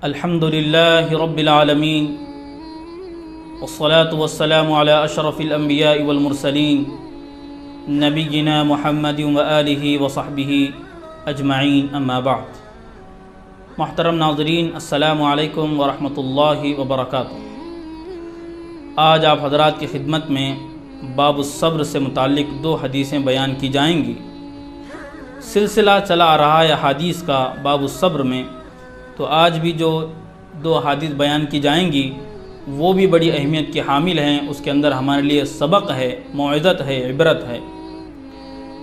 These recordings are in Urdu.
الحمد لله رب العالمين والصلاة والسلام على أشرف الأنبياء والمرسلين نبينا محمد وآله وصحبه أجمعين اما بعد۔ محترم ناظرین، السلام علیکم ورحمۃ اللہ وبرکاتہ۔ آج آپ حضرات کی خدمت میں باب الصبر سے متعلق 2 حدیثیں بیان کی جائیں گی۔ سلسلہ چلا آ رہا ہے حدیث کا باب الصبر میں، تو آج بھی جو 2 حدیث بیان کی جائیں گی وہ بھی بڑی اہمیت کی حامل ہیں۔ اس کے اندر ہمارے لیے سبق ہے، موعظت ہے، عبرت ہے۔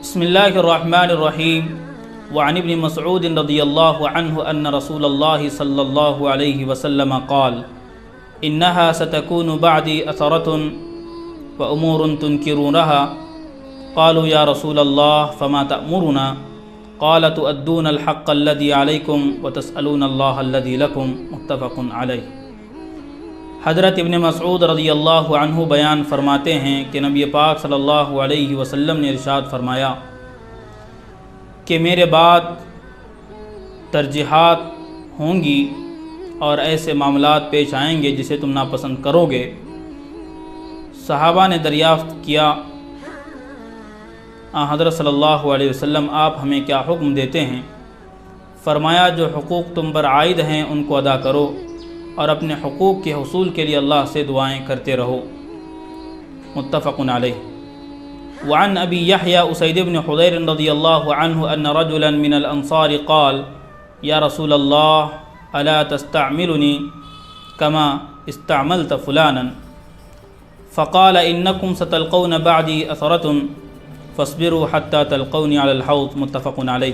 بسم اللہ الرحمن الرحیم۔ وعن ابن مسعود رضی اللہ عنہ ان رسول اللہ صلی اللہ علیہ وسلم قال انہا ستکون بعدی اثرة وامور تنکرونها قالوا یا رسول اللہ فما تأمرنا قال تؤدون الحق الذي علیکم وتسألون اللہ الذي لکم، متفق علیہ۔ حضرت ابن مسعود رضی اللہ عنہ بیان فرماتے ہیں کہ نبی پاک صلی اللہ علیہ وسلم نے ارشاد فرمایا کہ میرے بعد ترجیحات ہوں گی اور ایسے معاملات پیش آئیں گے جسے تم ناپسند کرو گے۔ صحابہ نے دریافت کیا حضرت صلی اللہ علیہ وسلم آپ ہمیں کیا حکم دیتے ہیں؟ فرمایا جو حقوق تم پر عائد ہیں ان کو ادا کرو اور اپنے حقوق کے حصول کے لیے اللہ سے دعائیں کرتے رہو، متفق علیہ۔ وعن ابی یحییٰ اسید بن حضیر رضی اللہ عنہ ان رجلا من الانصار قال یا رسول اللہ الا تستعملنی کما استعملت فلانا فقال انکم ستلقون بعدی اثرة فاصبروا حتى تلقونی علی الحوض، متفق علیہ۔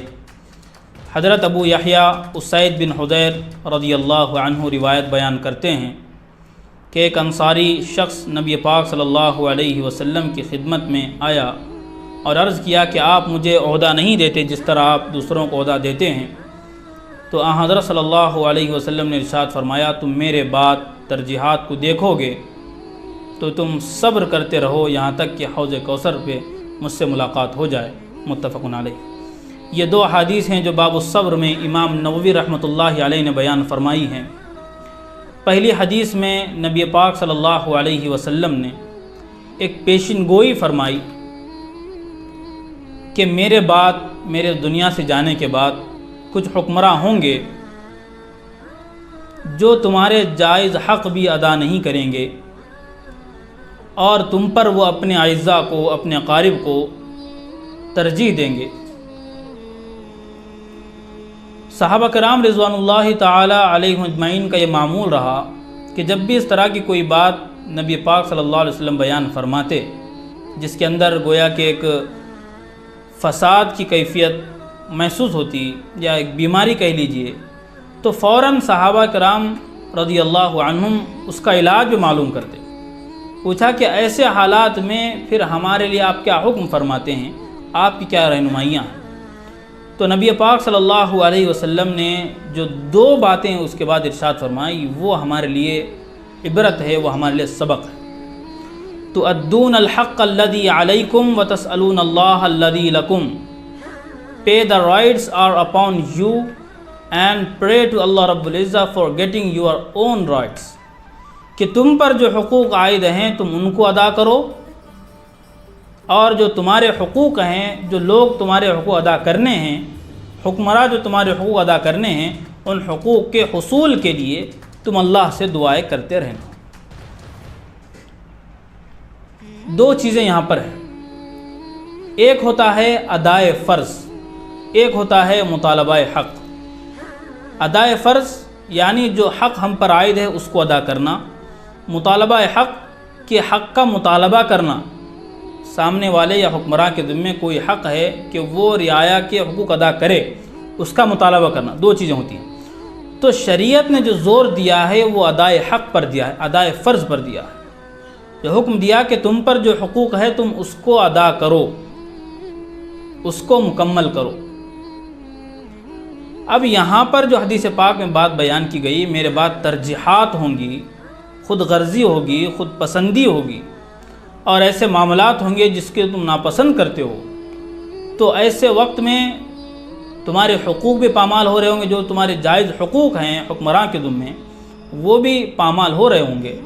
حضرت ابو یحییٰ اسید بن حضیر رضی اللہ عنہ روایت بیان کرتے ہیں کہ ایک انصاری شخص نبی پاک صلی اللہ علیہ وسلم کی خدمت میں آیا اور عرض کیا کہ آپ مجھے عہدہ نہیں دیتے جس طرح آپ دوسروں کو عہدہ دیتے ہیں۔ تو حضرت صلی اللہ علیہ وسلم نے ارشاد فرمایا تم میرے بعد ترجیحات کو دیکھو گے تو تم صبر کرتے رہو یہاں تک کہ حوض کوثر پہ مجھ سے ملاقات ہو جائے، متفق علیہ۔ یہ 2 حدیث ہیں جو باب الصبر میں امام نووی رحمۃ اللہ علیہ نے بیان فرمائی ہیں۔ پہلی حدیث میں نبی پاک صلی اللہ علیہ وسلم نے ایک پیشن گوئی فرمائی کہ میرے بعد، میرے دنیا سے جانے کے بعد کچھ حکمراں ہوں گے جو تمہارے جائز حق بھی ادا نہیں کریں گے اور تم پر وہ اپنے اعزاء کو، اپنے اقارب کو ترجیح دیں گے۔ صحابہ کرام رضوان اللہ تعالی علیہم اجمعین کا یہ معمول رہا کہ جب بھی اس طرح کی کوئی بات نبی پاک صلی اللہ علیہ وسلم بیان فرماتے جس کے اندر گویا کہ ایک فساد کی کیفیت محسوس ہوتی یا ایک بیماری کہہ لیجئے، تو فوراً صحابہ کرام رضی اللہ عنہم اس کا علاج بھی معلوم کرتے۔ پوچھا کہ ایسے حالات میں پھر ہمارے لیے آپ کیا حکم فرماتے ہیں، آپ کی کیا رہنمائیاں ہیں؟ تو نبی پاک صلی اللہ علیہ وسلم نے جو 2 باتیں اس کے بعد ارشاد فرمائی وہ ہمارے لیے عبرت ہے، وہ ہمارے لیے سبق ہے۔ تؤدون الحق الذی علیکم وتسألون اللہ الذی لکم، pay the rights are upon you and pray to Allah رب العزہ for getting your own rights، کہ تم پر جو حقوق عائد ہیں تم ان کو ادا کرو اور جو تمہارے حقوق ہیں، جو لوگ تمہارے حقوق ادا کرنے ہیں، حکمراں جو تمہارے حقوق ادا کرنے ہیں، ان حقوق کے حصول کے لیے تم اللہ سے دعائیں کرتے رہنا۔ 2 چیزیں یہاں پر ہیں، ایک ہوتا ہے ادائے فرض، ایک ہوتا ہے مطالبہ حق۔ ادائے فرض یعنی جو حق ہم پر عائد ہے اس کو ادا کرنا، مطالبہ حق کہ حق کا مطالبہ کرنا، سامنے والے یا حکمراں کے ذمے کوئی حق ہے کہ وہ رعایا کے حقوق ادا کرے، اس کا مطالبہ کرنا۔ 2 چیزیں ہوتی ہیں۔ تو شریعت نے جو زور دیا ہے وہ ادائے حق پر دیا ہے، ادائے فرض پر دیا ہے۔ جو حکم دیا کہ تم پر جو حقوق ہے تم اس کو ادا کرو، اس کو مکمل کرو۔ اب یہاں پر جو حدیث پاک میں بات بیان کی گئی، میرے بعد ترجیحات ہوں گی، خود غرضی ہوگی، خود پسندی ہوگی اور ایسے معاملات ہوں گے جس کے تم ناپسند کرتے ہو، تو ایسے وقت میں تمہارے حقوق بھی پامال ہو رہے ہوں گے، جو تمہارے جائز حقوق ہیں حکمراں کے ذمے وہ بھی پامال ہو رہے ہوں گے۔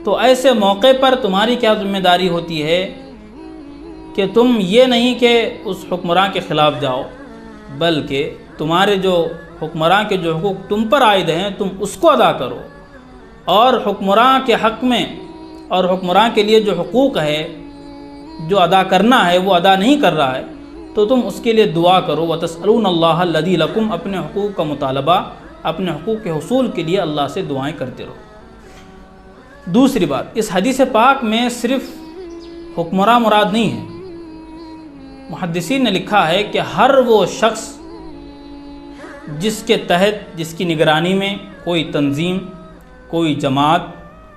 تو ایسے موقع پر تمہاری کیا ذمہ داری ہوتی ہے کہ تم یہ نہیں کہ اس حکمراں کے خلاف جاؤ، بلکہ تمہارے جو حکمراں کے جو حقوق تم پر عائد ہیں تم اس کو ادا کرو، اور حکمراں کے حق میں اور حکمراں کے لیے جو حقوق ہے جو ادا کرنا ہے وہ ادا نہیں کر رہا ہے تو تم اس کے لیے دعا کرو۔ وَتَسْأَلُونَ اللَّهَ الَّذِي لَكُمْ، اپنے حقوق کا مطالبہ، اپنے حقوق کے حصول کے لیے اللہ سے دعائیں کرتے رہو۔ دوسری بات، اس حدیث پاک میں صرف حکمراں مراد نہیں ہے۔ محدثین نے لکھا ہے کہ ہر وہ شخص جس کے تحت، جس کی نگرانی میں کوئی تنظیم، کوئی جماعت،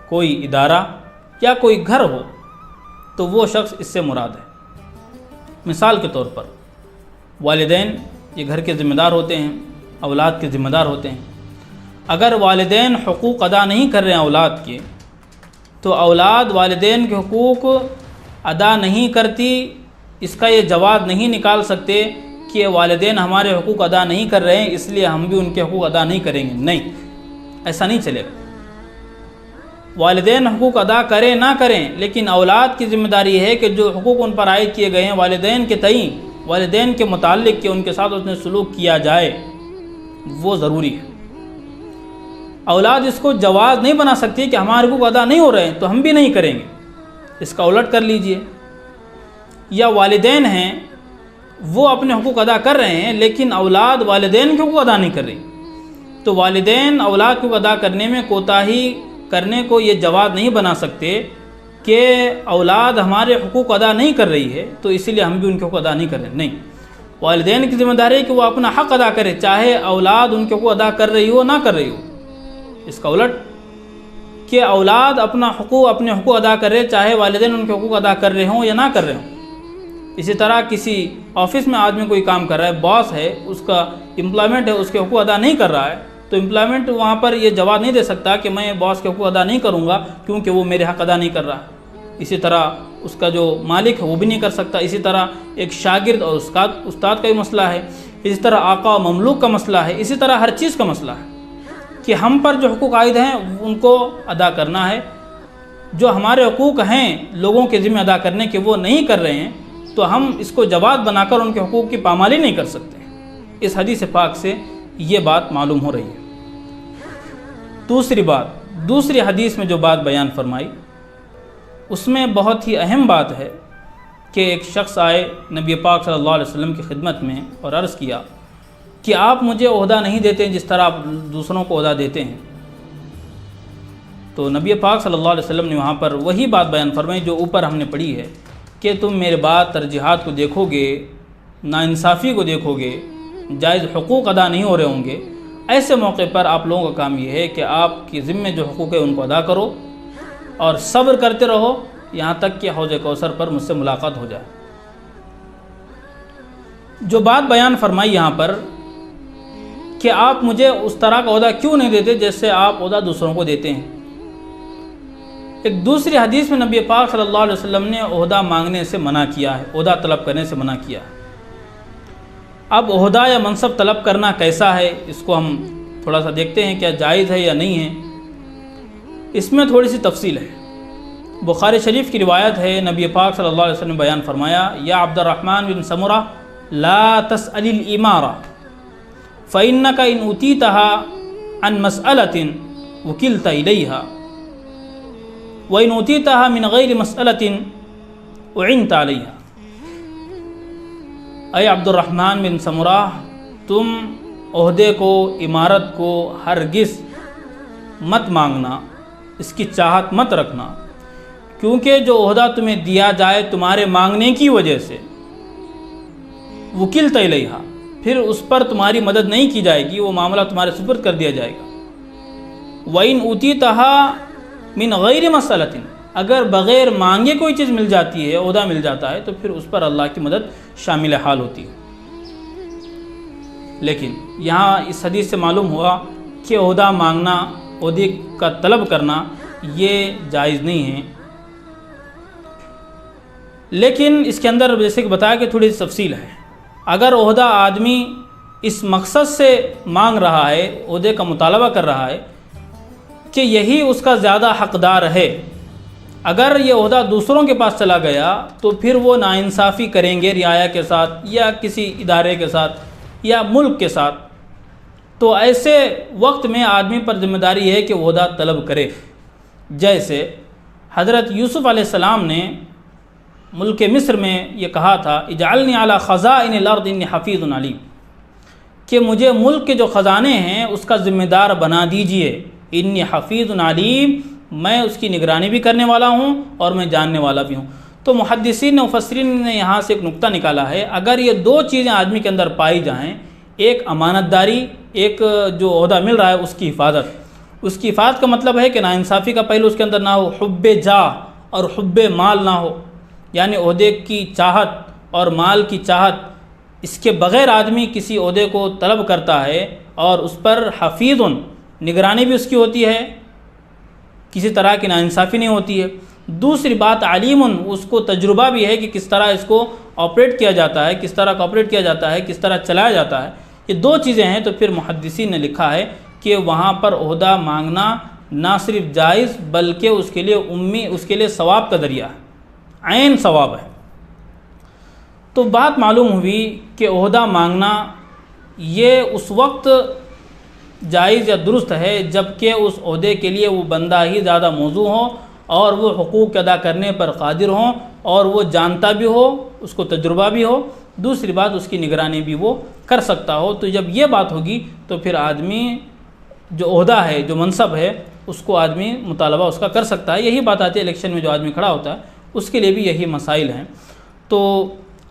کوئی ادارہ یا کوئی گھر ہو تو وہ شخص اس سے مراد ہے۔ مثال کے طور پر والدین یہ گھر کے ذمہ دار ہوتے ہیں، اولاد کے ذمہ دار ہوتے ہیں۔ اگر والدین حقوق ادا نہیں کر رہے ہیں اولاد کے، تو اولاد والدین کے حقوق ادا نہیں کرتی، اس کا یہ جواز نہیں نکال سکتے کہ والدین ہمارے حقوق ادا نہیں کر رہے ہیں اس لیے ہم بھی ان کے حقوق ادا نہیں کریں گے۔ نہیں، ایسا نہیں چلے گا۔ والدین حقوق ادا کریں نہ کریں، لیکن اولاد کی ذمہ داری ہے کہ جو حقوق ان پر عائد کیے گئے ہیں والدین کے تئیں، والدین کے متعلق کہ ان کے ساتھ اس نے سلوک کیا جائے، وہ ضروری ہے۔ اولاد اس کو جواز نہیں بنا سکتی کہ ہمارے حقوق ادا نہیں ہو رہے ہیں تو ہم بھی نہیں کریں گے، اس کا الٹ کر لیجئے۔ یا والدین ہیں وہ اپنے حقوق ادا کر رہے ہیں لیکن اولاد والدین کے حقوق ادا نہیں کر رہی، تو والدین اولاد کو ادا کرنے میں کوتاہی کرنے کو یہ جواز نہیں بنا سکتے کہ اولاد ہمارے حقوق ادا نہیں کر رہی ہے تو اسی لیے ہم بھی ان کے حقوق ادا نہیں کر رہے ہیں۔ نہیں، والدین کی ذمہ داری ہے کہ وہ اپنا حق ادا کرے، چاہے اولاد ان کے حقوق ادا کر رہی ہو نہ کر رہی ہو۔ اس کا الٹ کہ اولاد اپنے حقوق ادا کر رہے، چاہے والدین ان کے حقوق ادا کر رہے ہوں یا نہ کر رہے ہوں۔ اسی طرح کسی آفس میں آدمی کوئی کام کر رہا ہے، باس ہے، اس کا امپلائمنٹ ہے، اس کے حقوق ادا نہیں کر رہا ہے تو امپلائمنٹ وہاں پر یہ جواب نہیں دے سکتا کہ میں باس کے حقوق ادا نہیں کروں گا کیونکہ وہ میرے حق ادا نہیں کر رہا۔ اسی طرح اس کا جو مالک ہے وہ بھی نہیں کر سکتا۔ اسی طرح ایک شاگرد اور استاد کا بھی مسئلہ ہے، اسی طرح آقا و مملوک کا مسئلہ ہے، اسی طرح ہر چیز کا مسئلہ ہے کہ ہم پر جو حقوق عائد ہیں ان کو ادا کرنا ہے۔ جو ہمارے حقوق ہیں لوگوں کے ذمہ ادا کرنے کے وہ نہیں کر رہے ہیں تو ہم اس کو جواز بنا کر ان کے حقوق کی پامالی نہیں کر سکتے۔ اس حدیث پاک سے یہ بات معلوم ہو رہی ہے۔ دوسری بات، دوسری حدیث میں جو بات بیان فرمائی اس میں بہت ہی اہم بات ہے کہ ایک شخص آئے نبی پاک صلی اللہ علیہ وسلم کی خدمت میں اور عرض کیا کہ آپ مجھے عہدہ نہیں دیتے جس طرح آپ دوسروں کو عہدہ دیتے ہیں۔ تو نبی پاک صلی اللہ علیہ وسلم نے وہاں پر وہی بات بیان فرمائی جو اوپر ہم نے پڑھی ہے کہ تم میرے بعد ترجیحات کو دیکھو گے، ناانصافی کو دیکھو گے، جائز حقوق ادا نہیں ہو رہے ہوں گے، ایسے موقع پر آپ لوگوں کا کام یہ ہے کہ آپ کی ذمہ جو حقوق ہے ان کو ادا کرو اور صبر کرتے رہو یہاں تک کہ حوض کوثر پر مجھ سے ملاقات ہو جائے۔ جو بات بیان فرمائی یہاں پر کہ آپ مجھے اس طرح کا عہدہ کیوں نہیں دیتے جیسے آپ عہدہ دوسروں کو دیتے ہیں۔ ایک دوسری حدیث میں نبی پاک صلی اللہ علیہ وسلم نے عہدہ مانگنے سے منع کیا ہے، عہدہ طلب کرنے سے منع کیا ہے۔ اب عہدہ یا منصب طلب کرنا کیسا ہے اس کو ہم تھوڑا سا دیکھتے ہیں، کیا جائز ہے یا نہیں ہے۔ اس میں تھوڑی سی تفصیل ہے۔ بخاری شریف کی روایت ہے، نبی پاک صلی اللہ علیہ وسلم نے بیان فرمایا، یا عبد الرحمن بن سمرہ لا تسأل الامارہ فإنک ان اوتیتها عن مسألة وکلت الیہا وإن اوتیتها من غیر مسألة اعنت علیہا۔ اے عبد الرحمن بن سمرہ، تم عہدے کو، امارت کو ہرگز مت مانگنا، اس کی چاہت مت رکھنا، کیونکہ جو عہدہ تمہیں دیا جائے تمہارے مانگنے کی وجہ سے، وکلت الیہا، پھر اس پر تمہاری مدد نہیں کی جائے گی، وہ معاملہ تمہارے سپرد کر دیا جائے گا۔ وَإِنْ أُوتِيتَهَا مِنْ غَيْرِ مَسْأَلَةٍ، اگر بغیر مانگے کوئی چیز مل جاتی ہے، عہدہ مل جاتا ہے، تو پھر اس پر اللہ کی مدد شامل حال ہوتی ہے۔ لیکن یہاں اس حدیث سے معلوم ہوا کہ عہدہ مانگنا، عہدے کا طلب کرنا یہ جائز نہیں ہے۔ لیکن اس کے اندر جیسے کہ بتایا کہ تھوڑی سی تفصیل ہے۔ اگر عہدہ آدمی اس مقصد سے مانگ رہا ہے، عہدے کا مطالبہ کر رہا ہے کہ یہی اس کا زیادہ حقدار ہے۔ اگر یہ عہدہ دوسروں کے پاس چلا گیا تو پھر وہ ناانصافی کریں گے رعایا کے ساتھ یا کسی ادارے کے ساتھ یا ملک کے ساتھ، تو ایسے وقت میں آدمی پر ذمہ داری ہے کہ عہدہ طلب کرے۔ جیسے حضرت یوسف علیہ السلام نے ملک مصر میں یہ کہا تھا، اجعلنی علی خزائن الارض انی حفیظ علیم، کہ مجھے ملک کے جو خزانے ہیں اس کا ذمہ دار بنا دیجئے، انی حفیظ علیم، میں اس کی نگرانی بھی کرنے والا ہوں اور میں جاننے والا بھی ہوں۔ تو محدثین مفسرین نے یہاں سے ایک نقطہ نکالا ہے، اگر یہ دو چیزیں آدمی کے اندر پائی جائیں، ایک امانت داری، ایک جو عہدہ مل رہا ہے اس کی حفاظت کا مطلب ہے کہ ناانصافی کا پہلو اس کے اندر نہ ہو، حب جاہ اور حب مال نہ ہو، یعنی عہدے کی چاہت اور مال کی چاہت، اس کے بغیر آدمی کسی عہدے کو طلب کرتا ہے اور اس پر حفیظ، نگرانی بھی اس کی ہوتی ہے، کسی طرح کی ناانصافی نہیں ہوتی ہے۔ دوسری بات علیم، اس کو تجربہ بھی ہے کہ کس طرح اس کو آپریٹ کیا جاتا ہے، کس طرح کوآپریٹ کیا جاتا ہے، کس طرح چلایا جاتا ہے۔ یہ دو چیزیں ہیں، تو پھر محدثین نے لکھا ہے کہ وہاں پر عہدہ مانگنا نہ صرف جائز بلکہ اس کے لیے ثواب کا ذریعہ ہے، عین ثواب ہے۔ تو بات معلوم ہوئی کہ عہدہ مانگنا یہ اس وقت جائز یا درست ہے جب کہ اس عہدے کے لیے وہ بندہ ہی زیادہ موزوں ہو اور وہ حقوق ادا کرنے پر قادر ہوں اور وہ جانتا بھی ہو، اس کو تجربہ بھی ہو، دوسری بات اس کی نگرانی بھی وہ کر سکتا ہو۔ تو جب یہ بات ہوگی تو پھر آدمی جو عہدہ ہے، جو منصب ہے، اس کو آدمی مطالبہ اس کا کر سکتا ہے۔ یہی بات آتی ہے الیکشن میں جو آدمی کھڑا ہوتا ہے اس کے لیے بھی یہی مسائل ہیں۔ تو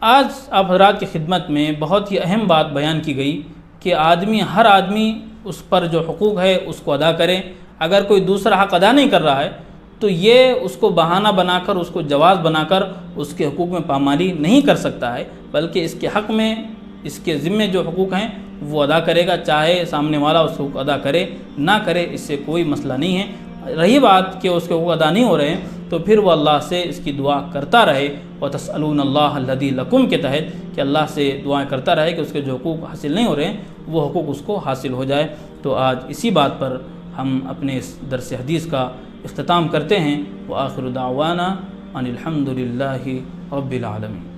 آج آپ حضرات کی خدمت میں بہت ہی اہم بات بیان کی گئی کہ ہر آدمی اس پر جو حقوق ہے اس کو ادا کرے۔ اگر کوئی دوسرا حق ادا نہیں کر رہا ہے تو یہ اس کو بہانہ بنا کر، اس کو جواز بنا کر اس کے حقوق میں پامالی نہیں کر سکتا ہے، بلکہ اس کے حق میں، اس کے ذمے جو حقوق ہیں وہ ادا کرے گا، چاہے سامنے والا اس کو ادا کرے نہ کرے، اس سے کوئی مسئلہ نہیں ہے۔ رہی بات کہ اس کے حقوق ادا نہیں ہو رہے ہیں تو پھر وہ اللہ سے اس کی دعا کرتا رہے، وَتَسْأَلُونَ اللَّهَ الَّذِي لَكُمْ کے تحت، کہ اللہ سے دعائیں کرتا رہے کہ اس کے جو حقوق حاصل نہیں ہو رہے ہیں وہ حقوق اس کو حاصل ہو جائے۔ تو آج اسی بات پر ہم اپنے اس درس حدیث کا اختتام کرتے ہیں۔ وآخر دعوانا ان الحمد للہ رب العالمین۔